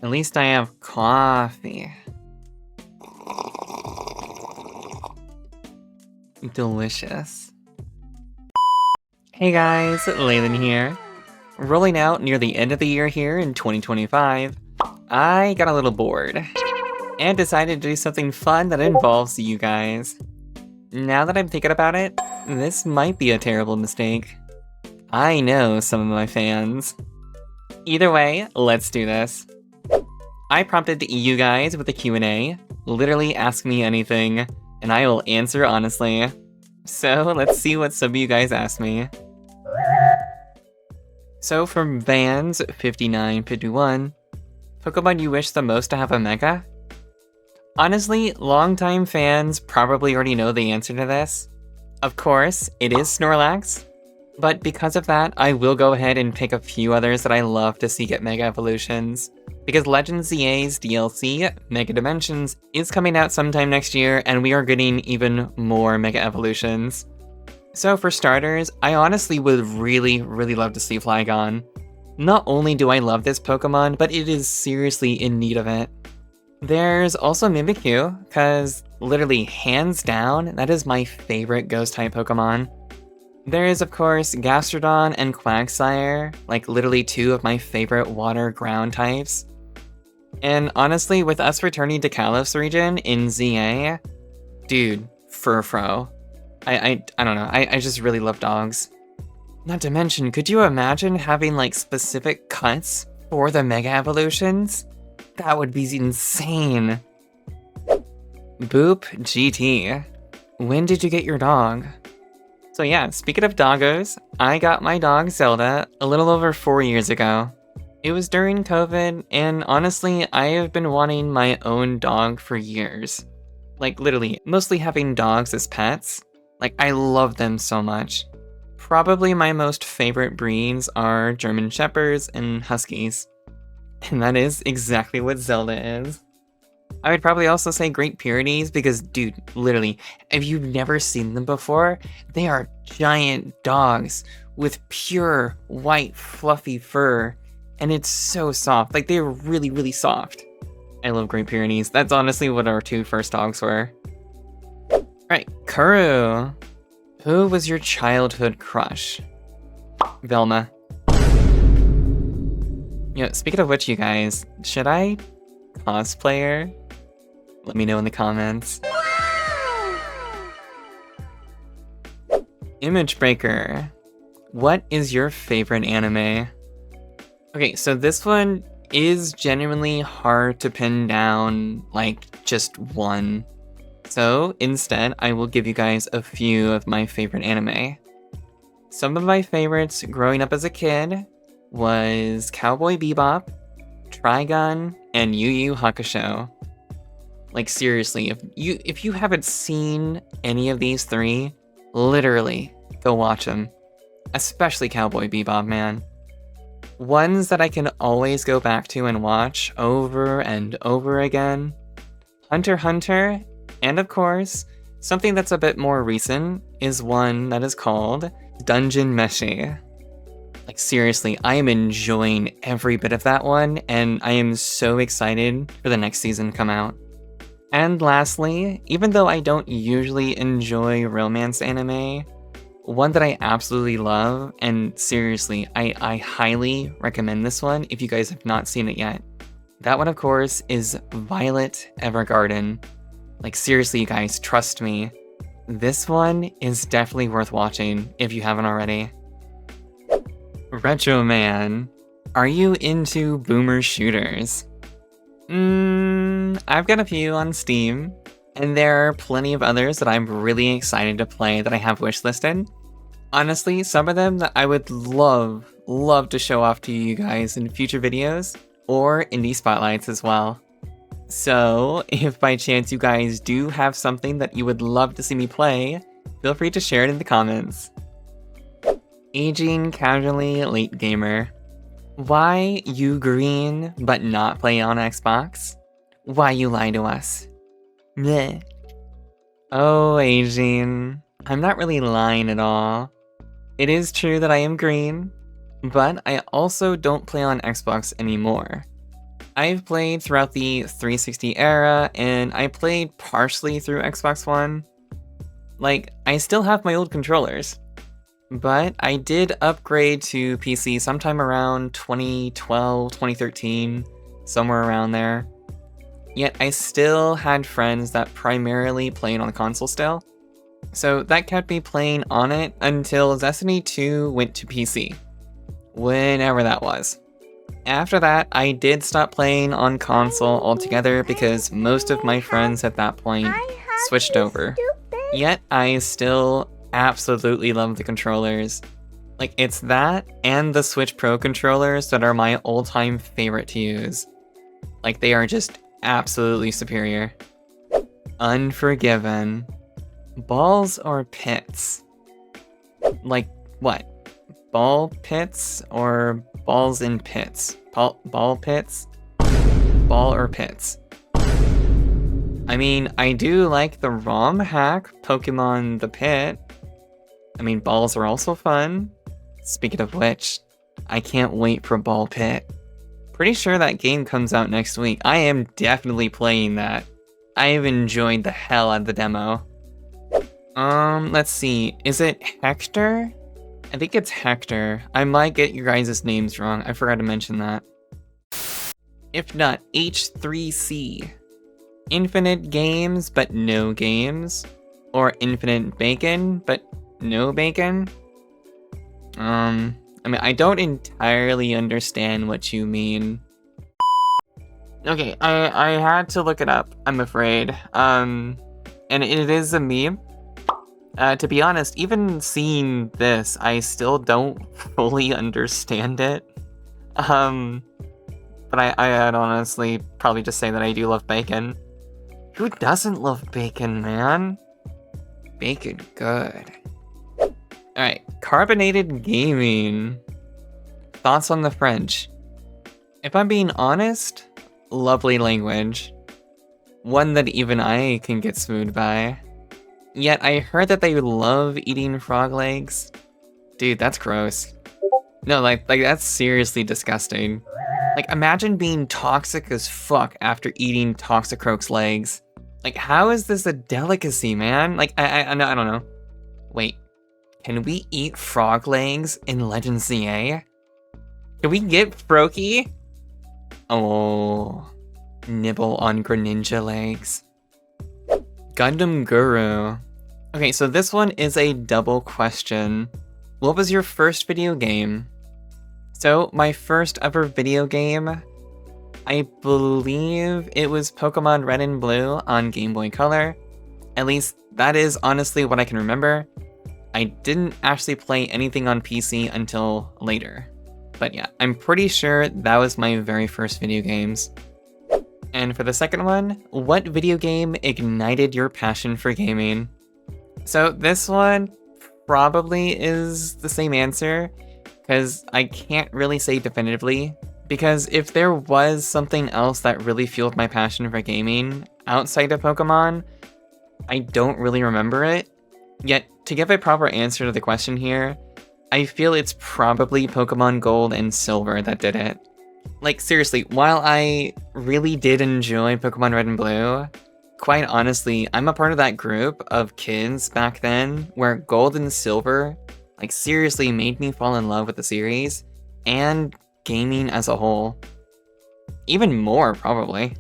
At least I have coffee. Delicious. Hey guys, Laylan here. Rolling out near the end of the year here in 2025, I got a little bored and decided to do something fun that involves you guys. Now that I'm thinking about it, this might be a terrible mistake. I know some of my fans. Either way, let's do this. I prompted you guys with a Q&A. Literally ask me anything, and I will answer honestly. So let's see what some of you guys asked me. So from Vans5951, Pokemon you wish the most to have a Mega? Honestly, longtime fans probably already know the answer to this. Of course, it is Snorlax, but because of that, I will go ahead and pick a few others that I love to see get Mega Evolutions. Because Legends ZA's DLC, Mega Dimensions, is coming out sometime next year, and we are getting even more Mega Evolutions. So for starters, I honestly would really love to see Flygon. Not only do I love this Pokemon, but it is seriously in need of it. There's also Mimikyu, cause literally hands down, that is my favorite Ghost-type Pokemon. There is of course Gastrodon and Quagsire, like literally two of my favorite water-ground types. And honestly, with us returning to Kalos region in ZA, dude, Furfrou. I don't know, I just really love dogs. Not to mention, could you imagine having like specific cuts for the Mega Evolutions? That would be insane. Boop GT. When did you get your dog? So yeah, speaking of doggos, I got my dog Zelda a little over 4 years ago. It was during COVID, and honestly, I have been wanting my own dog for years. Like literally, mostly having dogs as pets. Like I love them so much. Probably my most favorite breeds are German Shepherds and Huskies. And that is exactly what Zelda is. I would probably also say Great Pyrenees because, dude, literally, if you've never seen them before, they are giant dogs with pure white fluffy fur, and it's so soft. Like, they're really soft. I love Great Pyrenees. That's honestly what our two first dogs were. Alright, Kuru. Who was your childhood crush? Velma. You know, speaking of which, you guys, should I cosplay her? Let me know in the comments. Image Breaker. What is your favorite anime? Okay, so this one is genuinely hard to pin down, like, just one. So, instead, I will give you guys a few of my favorite anime. Some of my favorites growing up as a kid was Cowboy Bebop, Trigun, and Yu Yu Hakusho. Like seriously, if you haven't seen any of these three, literally go watch them. Especially Cowboy Bebop, man. Ones that I can always go back to and watch over and over again. Hunter x Hunter, and of course, something that's a bit more recent is one that is called Dungeon Meshi. Like seriously, I am enjoying every bit of that one, and I am so excited for the next season to come out. And lastly, even though I don't usually enjoy romance anime, one that I absolutely love, and seriously, I highly recommend this one if you guys have not seen it yet. That one, of course, is Violet Evergarden. Like seriously, you guys, trust me. This one is definitely worth watching if you haven't already. Retro Man, are you into boomer shooters? I've got a few on Steam, and there are plenty of others that I'm really excited to play that I have wishlisted. Honestly, some of them that I would love to show off to you guys in future videos, or indie spotlights as well. So, if by chance you guys do have something that you would love to see me play, feel free to share it in the comments. Aging Casually Late Gamer. Why you green but not play on Xbox? Why you lie to us? Bleh. Oh, Aging. I'm not really lying at all. It is true that I am green, but I also don't play on Xbox anymore. I've played throughout the 360 era, and I played partially through Xbox One. Like, I still have my old controllers, but I did upgrade to PC sometime around 2012, 2013, somewhere around there. Yet I still had friends that primarily played on the console still. So that kept me playing on it until Destiny 2 went to PC. Whenever that was. After that, I did stop playing on console altogether because most of my friends at that point switched over. Yet I still absolutely love the controllers. Like, it's that and the Switch Pro controllers that are my all-time favorite to use. Like, they are just absolutely superior. Unforgiven. Balls or pits? Like, what? Ball pits or balls in pits? Ball pits? Ball or pits? I mean, I do like the ROM hack Pokemon the Pit. I mean, balls are also fun. Speaking of which, I can't wait for Ball Pit. Pretty sure that game comes out next week. I am definitely playing that. I've enjoyed the hell out of the demo. Let's see. Is it Hector? I think it's Hector. I might get your guys' names wrong. I forgot to mention that. If not, H3C. Infinite games, but no games. Or infinite bacon, but no bacon. I mean, I don't entirely understand what you mean. Okay, I had to look it up, I'm afraid. And it is a meme. To be honest, even seeing this, I still don't fully understand it. But I'd honestly probably just say that I do love bacon. Who doesn't love bacon, man? Bacon good. Alright, carbonated gaming. Thoughts on the French? If I'm being honest, lovely language. One that even I can get smooth by. Yet I heard that they love eating frog legs. Dude, that's gross. No, like that's seriously disgusting. Like, imagine being toxic as fuck after eating Toxicroak's legs. Like, how is this a delicacy, man? Like, I don't know. Wait, can we eat frog legs in Legend CA? Can we get Froakie? Oh, nibble on Greninja legs. Gundam Guru. Okay, so this one is a double question. What was your first video game? So, my first ever video game, I believe it was Pokemon Red and Blue on Game Boy Color. At least, that is honestly what I can remember. I didn't actually play anything on PC until later. But yeah, I'm pretty sure that was my very first video games. And for the second one, what video game ignited your passion for gaming? So this one probably is the same answer, because I can't really say definitively. Because if there was something else that really fueled my passion for gaming outside of Pokemon, I don't really remember it. Yet, to give a proper answer to the question here, I feel it's probably Pokemon Gold and Silver that did it. Like, seriously, while I really did enjoy Pokemon Red and Blue, quite honestly, I'm a part of that group of kids back then where Gold and Silver, like, seriously made me fall in love with the series and gaming as a whole. Even more, probably.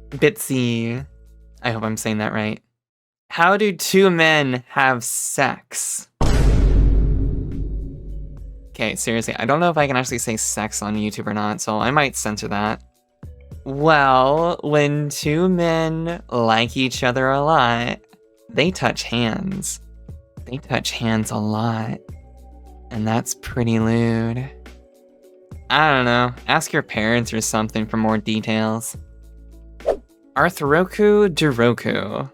Bitsy. I hope I'm saying that right. How do two men have sex? Okay, seriously, I don't know if I can actually say sex on YouTube or not, so I might censor that. Well, when two men like each other a lot, they touch hands. They touch hands a lot. And that's pretty lewd. I don't know, ask your parents or something for more details. Arthroku Duroku.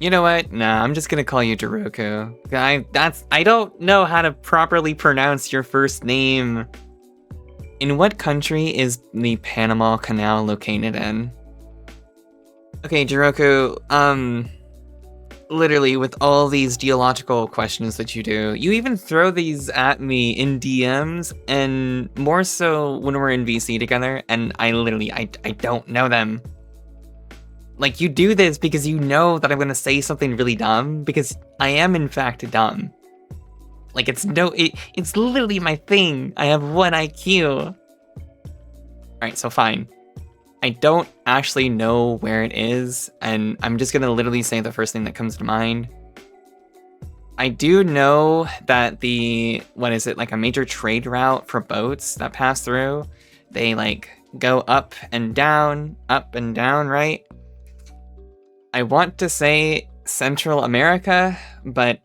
You know what? Nah, I'm just gonna call you Duroku. I don't know how to properly pronounce your first name. In what country is the Panama Canal located in? Okay, Duroku, literally, with all these geological questions that you do, you even throw these at me in DMs, and more so when we're in VC together, and I don't know them. Like, you do this because you know that I'm gonna say something really dumb, because I am in fact dumb. Like, it's literally my thing. I have 1 IQ. Alright, so fine. I don't actually know where it is, and I'm just gonna literally say the first thing that comes to mind. I do know that like a major trade route for boats that pass through, they like go up and down, right? I want to say Central America, but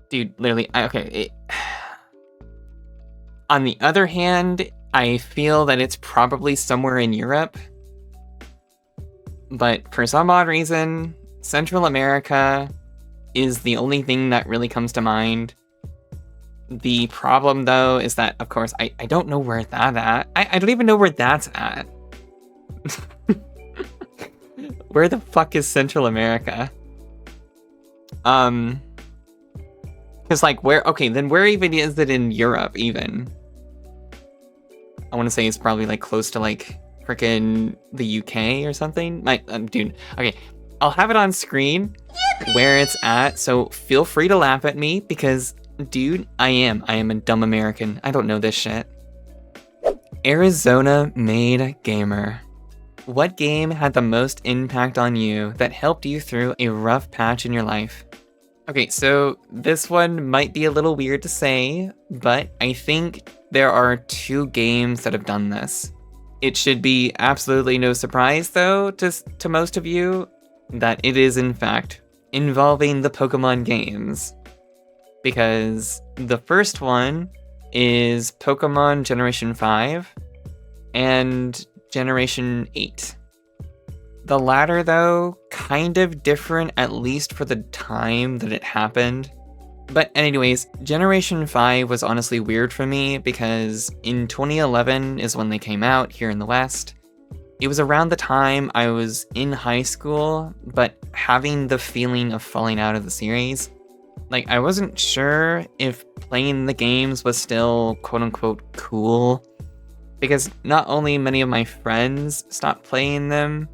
dude, literally, on the other hand, I feel that it's probably somewhere in Europe, but for some odd reason, Central America is the only thing that really comes to mind. The problem, though, is that, of course, I don't know where that's at. I don't even know where that's at. Where the fuck is Central America? Because, like, then where even is it in Europe, even? I want to say it's probably, like, close to, like, frickin' the UK or something. Dude, okay, I'll have it on screen where it's at, so feel free to laugh at me, because, dude, I am a dumb American. I don't know this shit. Arizona-made gamer. What game had the most impact on you that helped you through a rough patch in your life? Okay, so this one might be a little weird to say, but I think there are 2 games that have done this. It should be absolutely no surprise, though, to most of you, that it is, in fact, involving the Pokemon games. Because the first one is Pokemon Generation 5 and Generation 8. The latter, though, kind of different, at least for the time that it happened. But anyways, Generation 5 was honestly weird for me because in 2011 is when they came out here in the West. It was around the time I was in high school, but having the feeling of falling out of the series. Like, I wasn't sure if playing the games was still quote-unquote cool, because not only many of my friends stopped playing them,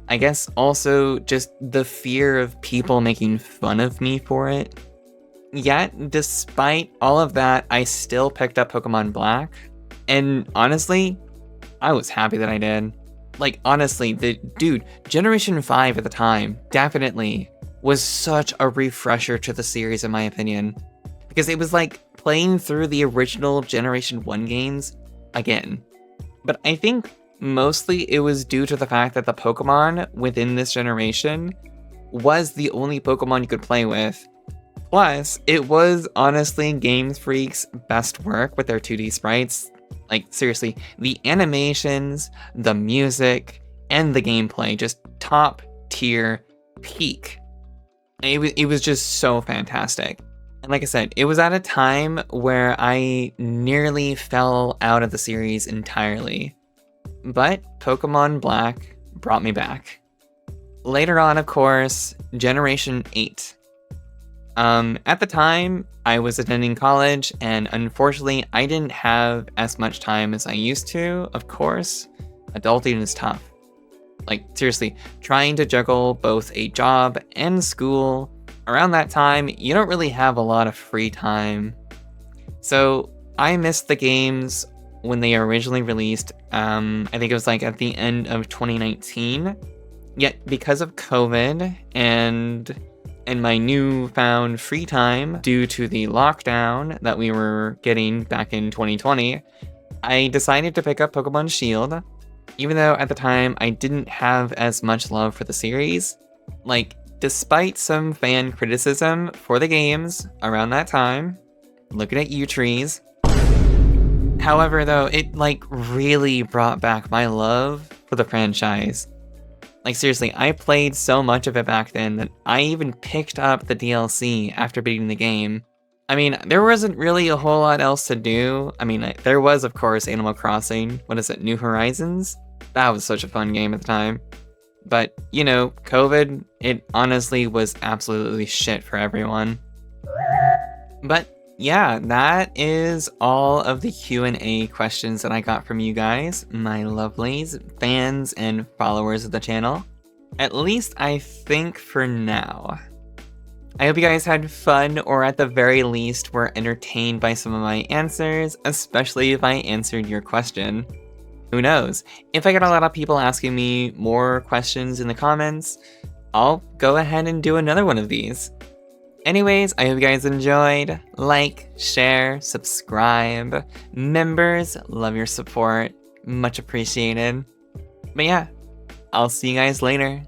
I guess also just the fear of people making fun of me for it. Yet, despite all of that, I still picked up Pokemon Black, and honestly, I was happy that I did. Like, honestly, Generation 5 at the time definitely was such a refresher to the series, in my opinion, because it was like playing through the original Generation 1 games again. But I think mostly it was due to the fact that the Pokemon within this generation was the only Pokemon you could play with. Plus, it was honestly Game Freak's best work with their 2D sprites. Like, seriously, the animations, the music, and the gameplay, just top tier peak. It was just so fantastic. And like I said, it was at a time where I nearly fell out of the series entirely. But Pokemon Black brought me back. Later on, of course, Generation 8. At the time, I was attending college, and unfortunately, I didn't have as much time as I used to, of course. Adulting is tough. Like, seriously, trying to juggle both a job and school, around that time, you don't really have a lot of free time. So, I missed the games when they originally released. I think it was like at the end of 2019. Yet, because of COVID and my newfound free time due to the lockdown that we were getting back in 2020, I decided to pick up Pokemon Shield, even though at the time I didn't have as much love for the series. Like, despite some fan criticism for the games around that time, looking at you trees. However, though, it like really brought back my love for the franchise. Like, seriously, I played so much of it back then that I even picked up the DLC after beating the game. I mean, there wasn't really a whole lot else to do. I mean, there was, of course, Animal Crossing. What is it, New Horizons? That was such a fun game at the time. But, you know, COVID, it honestly was absolutely shit for everyone. But yeah, that is all of the Q&A questions that I got from you guys, my lovelies, fans, and followers of the channel. At least I think for now. I hope you guys had fun, or at the very least were entertained by some of my answers, especially if I answered your question. Who knows? If I get a lot of people asking me more questions in the comments, I'll go ahead and do another one of these. Anyways, I hope you guys enjoyed. Like, share, subscribe. Members, love your support. Much appreciated. But yeah, I'll see you guys later.